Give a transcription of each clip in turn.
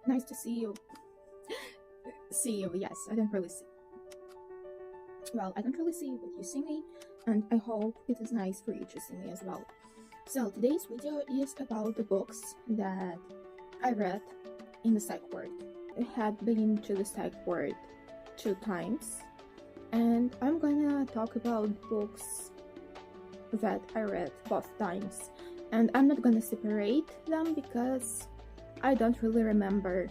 Nice to see you. See you, yes, I don't really see. Well, I don't really see you, but you see me, and I hope it is nice for you to see me as well. So today's video is about the books that I read in the psych ward. I had been to the psych ward 2 times, and I'm gonna talk about books that I read both times. And I'm not gonna separate them because I don't really remember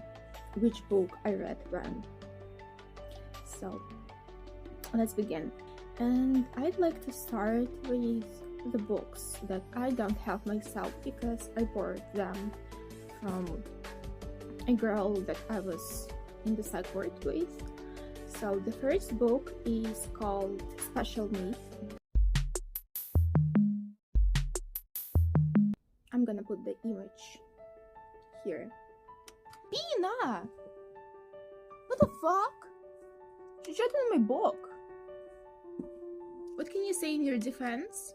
which book I read when. So let's begin. And I'd like to start with the books that I don't have myself because I borrowed them from a girl that I was in the psych ward with. So the first book is called Special Needs. I'm gonna put the image here. Pina! What the fuck? She shot in my book. What can you say in your defense?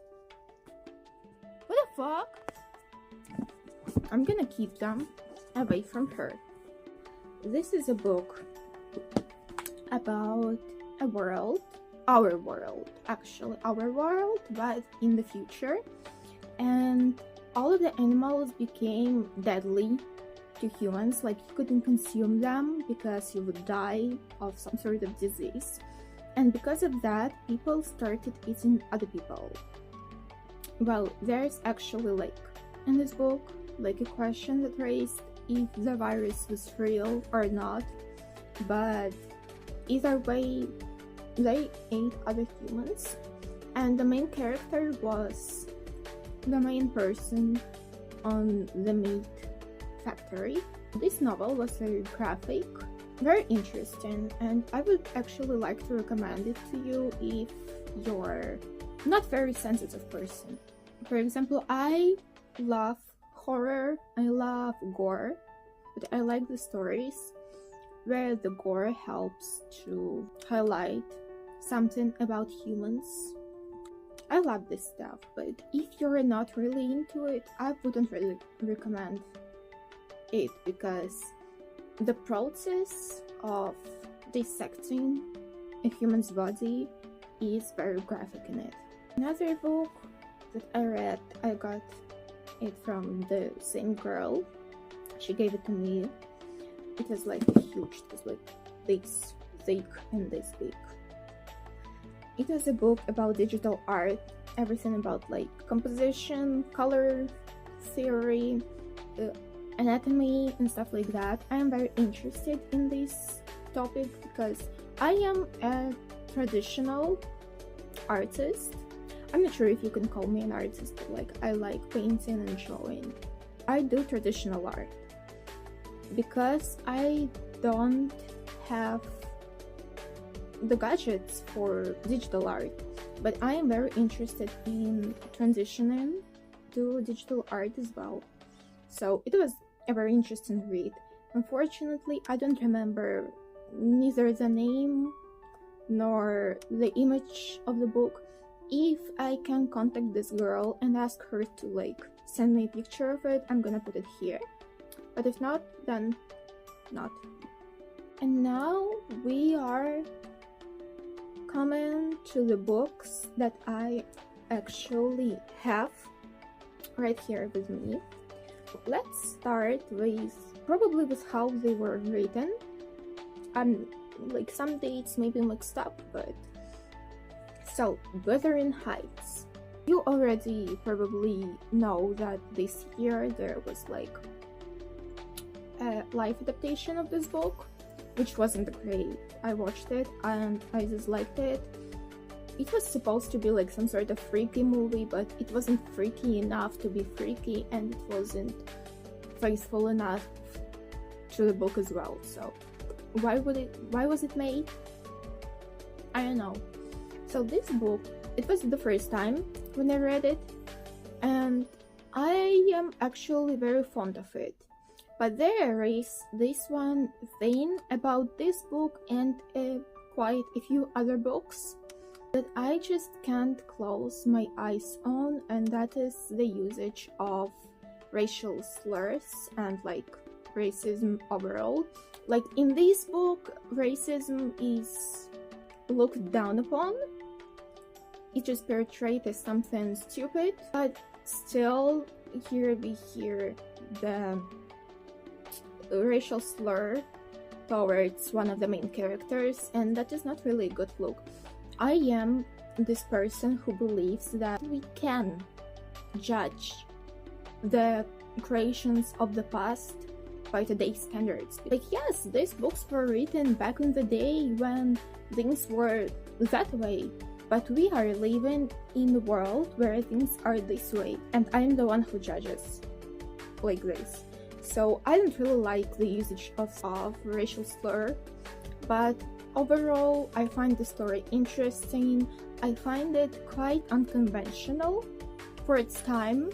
What the fuck? I'm gonna keep them away from her. This is a book about a world, our world, but in the future. And all of the animals became deadly to humans, like you couldn't consume them because you would die of some sort of disease. And because of that, people started eating other people. Well, there's actually like in this book like a question that raised if the virus was real or not, but either way they ate other humans, and the main character was the main person on the meat factory. This novel was very graphic, very interesting, and I would actually like to recommend it to you if you're not very sensitive person. For example, I love horror, I love gore, but I like the stories where the gore helps to highlight something about humans. I love this stuff, but if you're not really into it, I wouldn't really recommend it because the process of dissecting a human's body is very graphic in it. Another book that I read, I got it from the same girl. She gave it to me. It was like huge, it was like this thick and this big. It was a book about digital art, everything about like composition, color theory, anatomy and stuff like that. I am very interested in this topic because I am a traditional artist. I'm not sure if you can call me an artist, but like I like painting and drawing. I do traditional art because I don't have the gadgets for digital art, but I am very interested in transitioning to digital art as well. So it was a very interesting read. Unfortunately, I don't remember neither the name nor the image of the book. If I can contact this girl and ask her to like send me a picture of it, I'm gonna put it here, but if not, then not. And now we are coming to the books that I actually have right here with me. Let's start with probably with how they were written. And like some dates maybe mixed up, but so Wuthering Heights. You already probably know that this year there was like a live adaptation of this book, which wasn't great. I watched it and I just liked it. It was supposed to be like some sort of freaky movie, but it wasn't freaky enough to be freaky, and it wasn't faithful enough to the book as well. So why was it made? I don't know. So this book, it was the first time when I read it, and I am actually very fond of it. But there is this one thing about this book and quite a few other books that I just can't close my eyes on, and that is the usage of racial slurs and like racism overall. Like in this book, racism is looked down upon. It is portrayed as something stupid, but still here we hear the racial slur towards one of the main characters, and that is not really a good look. I am this person who believes that we can judge the creations of the past by today's standards. Like, yes, these books were written back in the day when things were that way, but we are living in a world where things are this way, and I'm the one who judges like this. So I don't really like the usage of racial slur, but overall I find the story interesting. I find it quite unconventional for its time,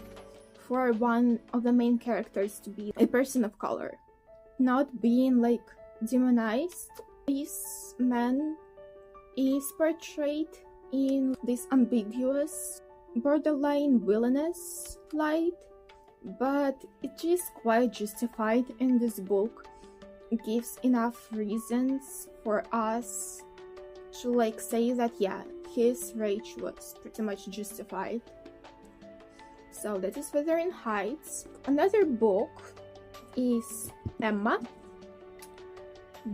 for one of the main characters to be a person of color, not being like demonized. This man is portrayed in this ambiguous, borderline villainous light, but it is quite justified in this book. It gives enough reasons for us to like say that yeah, his rage was pretty much justified. So that is Wuthering Heights. Another book is Emma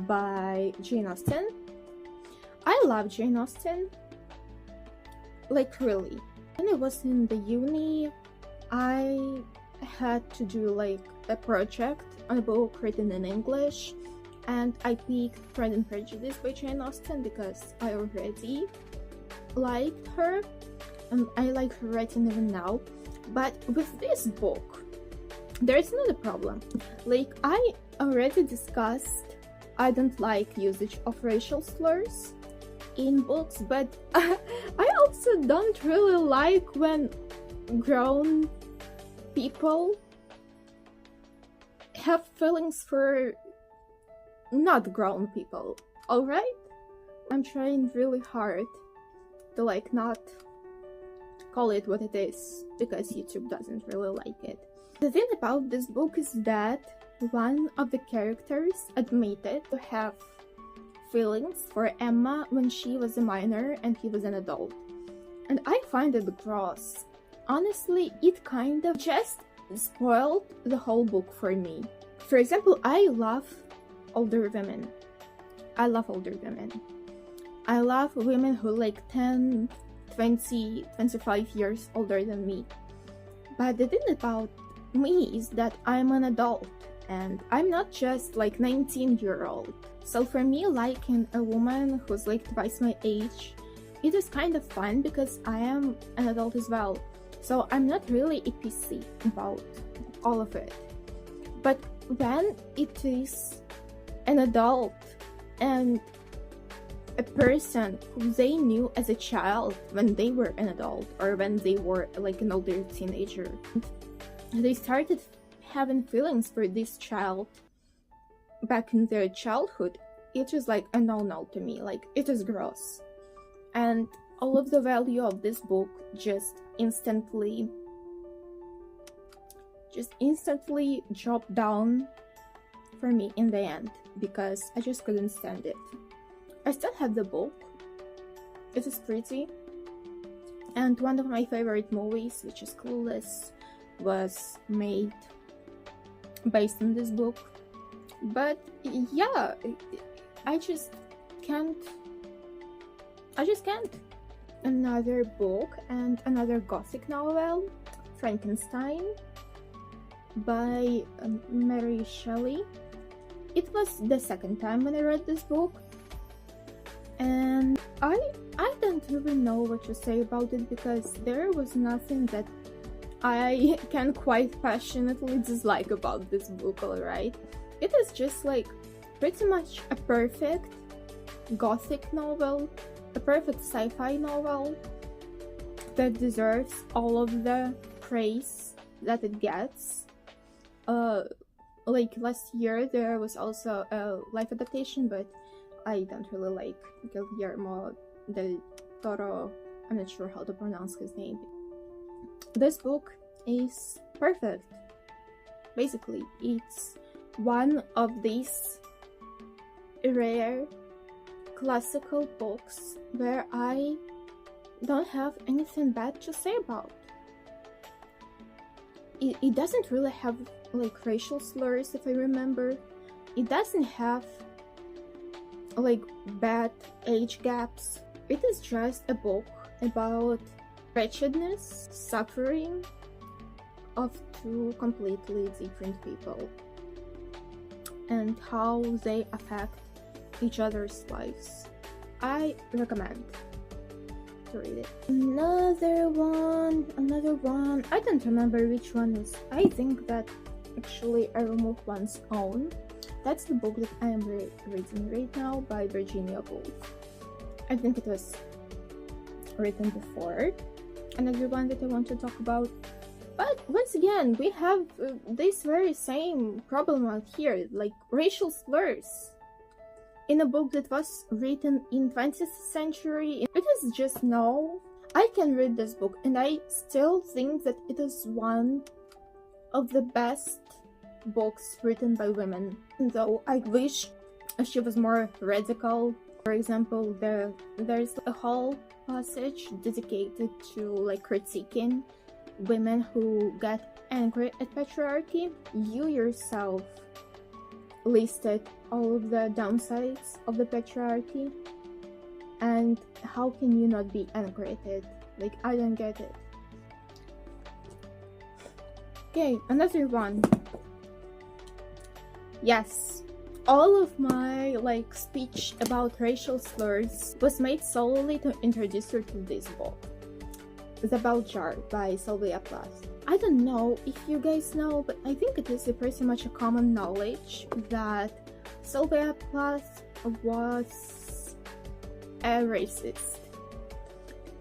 by Jane Austen. I love Jane Austen, like really. When I was in the uni, I had to do like a project on a book written in English, and I picked Pride and Prejudice by Jane Austen because I already liked her and I like her writing even now. But with this book, there's another problem. Like I already discussed, I don't like usage of racial slurs in books, but I also don't really like when grown people have feelings for not grown people, alright? I'm trying really hard to like not call it what it is because YouTube doesn't really like it. The thing about this book is that one of the characters admitted to have feelings for Emma when she was a minor and he was an adult. And I find it gross. Honestly, it kind of just spoiled the whole book for me. For example, I love older women. I love older women. I love women who like 10, 20, 25 years older than me. But the thing about me is that I'm an adult and I'm not just like 19-year-old. So for me, liking a woman who's like twice my age, it is kind of fun because I am an adult as well. So I'm not really a PC about all of it. But when it is an adult and a person who they knew as a child when they were an adult or when they were like an older teenager, they started having feelings for this child back in their childhood, it is like a no-no to me. Like, it is gross. And all of the value of this book just instantly dropped down for me in the end because I just couldn't stand it. I still have the book. It is pretty. And one of my favorite movies, which is Clueless, was made based on this book. But yeah, I just can't. Another book and another gothic novel, Frankenstein by Mary Shelley. It was the second time when I read this book, and I don't really know what to say about it because there was nothing that I can quite passionately dislike about this book, alright? It is just like pretty much a perfect gothic novel, a perfect sci-fi novel that deserves all of the praise that it gets. Like last year there was also a live adaptation, but I don't really like Guillermo del Toro. I'm not sure how to pronounce his name. This book is perfect. Basically, it's one of these rare classical books where I don't have anything bad to say about. It doesn't really have like racial slurs, if I remember. It doesn't have like bad age gaps. It is just a book about wretchedness, suffering of two completely different people and how they affect each other's lives. I recommend to read it. Another one. I don't remember which one is. I think that actually I removed one's own. That's the book that I am reading right now by Virginia Woolf. I think it was written before. Another one that I want to talk about. But once again, we have this very same problem out here, like racial slurs. In a book that was written in 20th century, it is just no. I can read this book and I still think that it is one of the best books written by women. Though I wish she was more radical. For example, there's a whole passage dedicated to like critiquing women who get angry at patriarchy. You yourself listed all of the downsides of the patriarchy, and how can you not be angry at it? Like, I don't get it. Okay, another one. Yes, all of my like speech about racial slurs was made solely to introduce you to this book. The Bell Jar by Sylvia Plath. I don't know if you guys know, but I think it is pretty much a common knowledge that Sylvia Plath was a racist.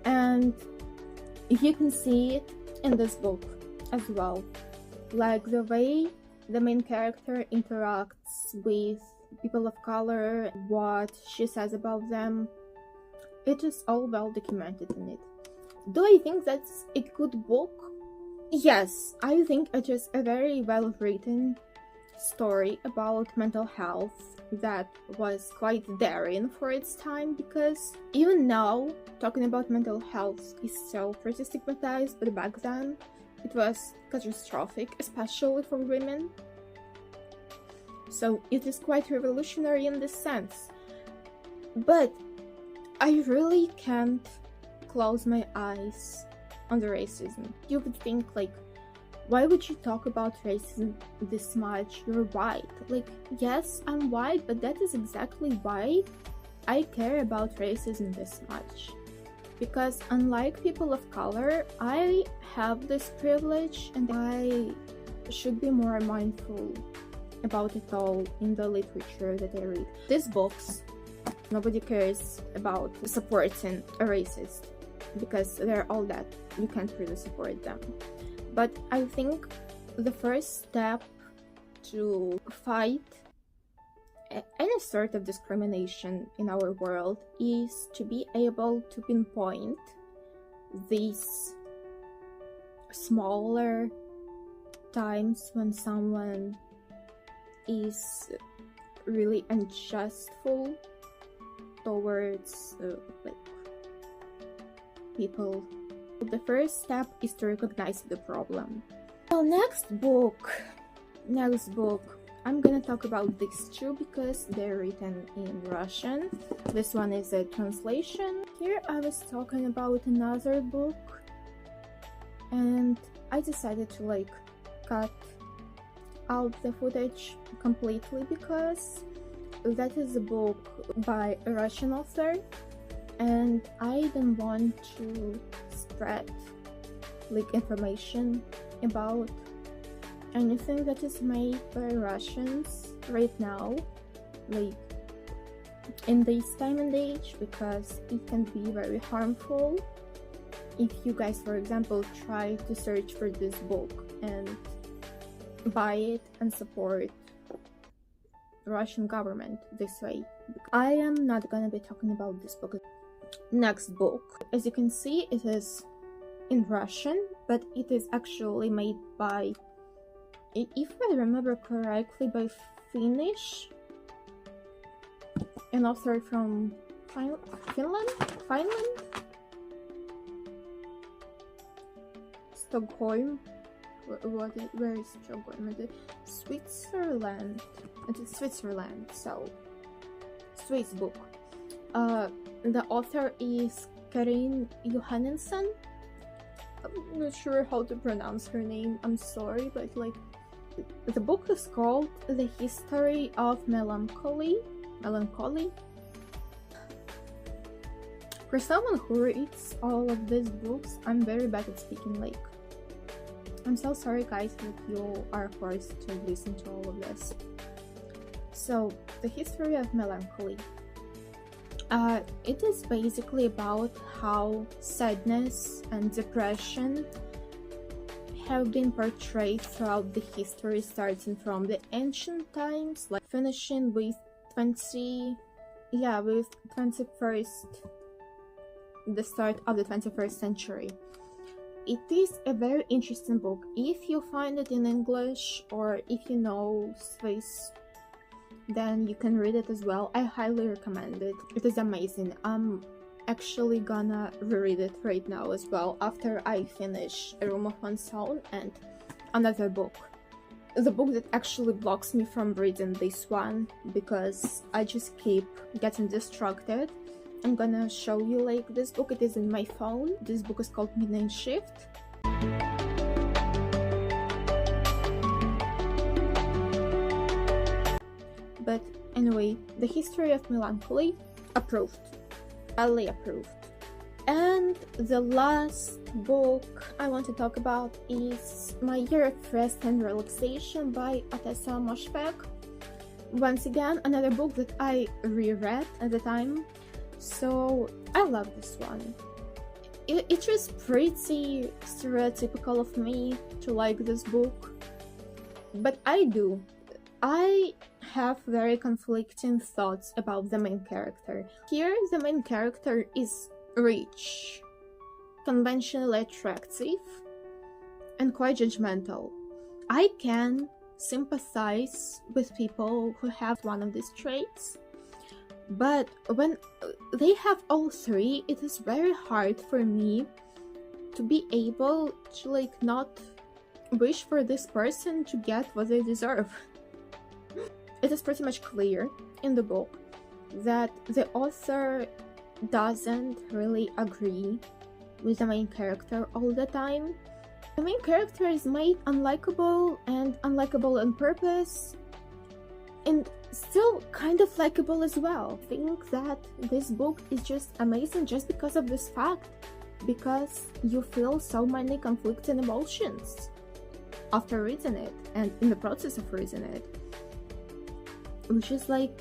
And you can see it in this book as well. Like the way the main character interacts with people of color, what she says about them, it is all well documented in it. Do I think that's a good book? Yes, I think it is a very well written story about mental health that was quite daring for its time, because even now, talking about mental health is still pretty stigmatized, but back then it was catastrophic, especially for women. So it is quite revolutionary in this sense. But I really can't close my eyes on the racism. You would think, like, why would you talk about racism this much? You're white. Like, yes, I'm white, but that is exactly why I care about racism this much. Because unlike people of color, I have this privilege and I should be more mindful about it all in the literature that I read. These books, nobody cares about supporting a racist because they're all that. You can't really support them. But I think the first step to fight any sort of discrimination in our world is to be able to pinpoint these smaller times when someone is really unjustful towards like people. The first step is to recognize the problem. Well, next book. I'm gonna talk about these two because they're written in Russian. This one is a translation. Here I was talking about another book and I decided to like cut out the footage completely because that is a book by a Russian author and I don't want to spread like information about anything that is made by Russians right now, like in this time and age, because it can be very harmful if you guys, for example, try to search for this book and buy it and support the Russian government this way. I am not gonna be talking about this book. Next book, as you can see, it is in Russian, but it is actually made by if I remember correctly, by Finnish, an author from Finland, Stockholm. Where is Stockholm? Switzerland. It is Switzerland. So, Swiss book. The author is Karin Johannesson. I'm not sure how to pronounce her name. I'm sorry, but like, the book is called The History of Melancholy. For someone who reads all of these books, I'm very bad at speaking. Like, I'm so sorry, guys, that you are forced to listen to all of this. So, The History of Melancholy. It is basically about how sadness and depression have been portrayed throughout the history, starting from the ancient times, like finishing with the start of the 21st century. It is a very interesting book. If you find it in English or if you know Swiss, then you can read it as well. I highly recommend it. It is amazing. I'm actually gonna reread it right now as well after I finish A Room of One's Own and another book. The book that actually blocks me from reading this one because I just keep getting distracted. I'm gonna show you like this book. It is in my phone. This book is called Midnight Shift. But anyway, The History of Melancholy, approved. Highly approved. And the last book I want to talk about is My Year of Rest and Relaxation by Atessa Moshfegh. Once again, another book that I reread at the time. So I love this one. It is pretty stereotypical of me to like this book, but I do. I have very conflicting thoughts about the main character. Here, the main character is rich, conventionally attractive, and quite judgmental. I can sympathize with people who have one of these traits, but when they have all three, it is very hard for me to be able to like not wish for this person to get what they deserve. It is pretty much clear in the book that the author doesn't really agree with the main character all the time. The main character is made unlikable and unlikable on purpose, and still kind of likable as well. I think that this book is just amazing just because of this fact, because you feel so many conflicting emotions after reading it and in the process of reading it, which is like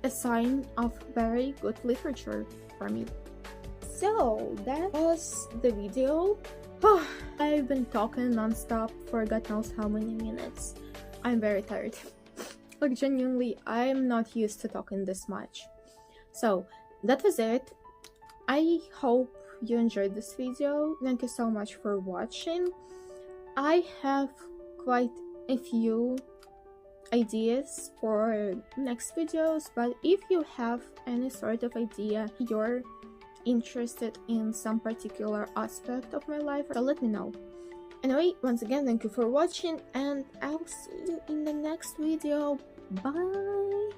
a sign of very good literature for me. So that was the video. I've been talking non-stop for God knows how many minutes. I'm very tired. Like, genuinely, I'm not used to talking this much. So that was it. I hope you enjoyed this video. Thank you so much for watching. I have quite a few ideas for next videos, but if you have any sort of idea, you're interested in some particular aspect of my life, so let me know. Anyway, once again, thank you for watching, and I'll see you in the next video. Bye!